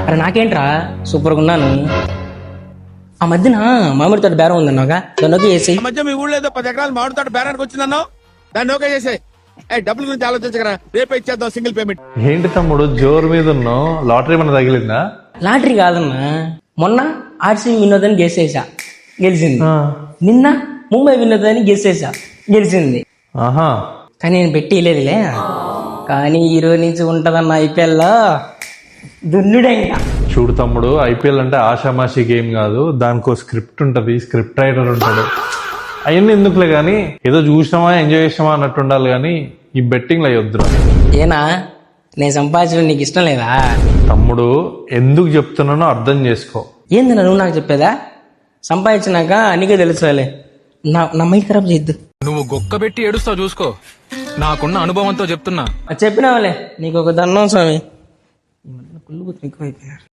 అరే నాకేంట్రా సూపర్గా ఉన్నాను. ఆ మధ్యన మామిడి తోట బేరం ఉందన్నాగా దాన్ని ఓకే చేసి. ఈ మధ్య మీ ఊళ్ళో ఏదో 10 ఎకరాలు మామిడి తోట బేరానికి వచ్చిందన్నో, దాన్ని ఓకే చేసే. డబ్బుల గురించి ఆలోచించగరా, రేపే ఇచ్చేద్దాం సింగిల్ పేమెంట్. ఏంటి తమ్ముడు జోరు మీద ఉన్నావు? లాటరీ మన తగిలిందా? లాటరీ కాదన్నా, మొన్న ఆర్సీ వినోదని గెలిచేసా, గెలిచింది. నిన్న ముంబై వినోదని గెలిచేసా, గెలిచింది. ఆహా, కానీ నేను పెట్టి లేదులే. కానీ ఈ రోజు నుంచి ఉంటదన్న ఐపీఎల్ లో దున్నుడే ఇంకా. చూడు తమ్ముడు, ఐపీఎల్ అంటే ఆషామాషి గేమ్ కాదు. దానికో స్క్రిప్ట్ ఉంటది, స్క్రిప్ట్ రైటర్ ఉంటాడు. అవన్నీ ఎందుకులే గానీ, ఏదో చూసినామా ఎంజాయ్ చేసినామా అన్నట్టు ఉండాలి కానీ ఈ బెట్టింగ్లు అయ్యొద్దురా. ఏనా నేను సంపాదించడం నీకు ఇష్టం లేదా? తమ్ముడు ఎందుకు చెప్తున్నానో అర్థం చేసుకో. ఏంది నువ్వు నాకు చెప్పేదా? సంపాదించినాక నీకే తెలుసుకోలే. నా మైక్ ఖరాబ్ చేయొద్దు. నువ్వు గొక్క పెట్టి ఏడుస్తావు చూసుకో, నాకున్న అనుభవంతో చెప్తున్నా. చెప్పినావులే, నీకు ఒక దండం స్వామి. ఈ మధ్యన కుళ్ళు ఎక్కువైపోయినారు.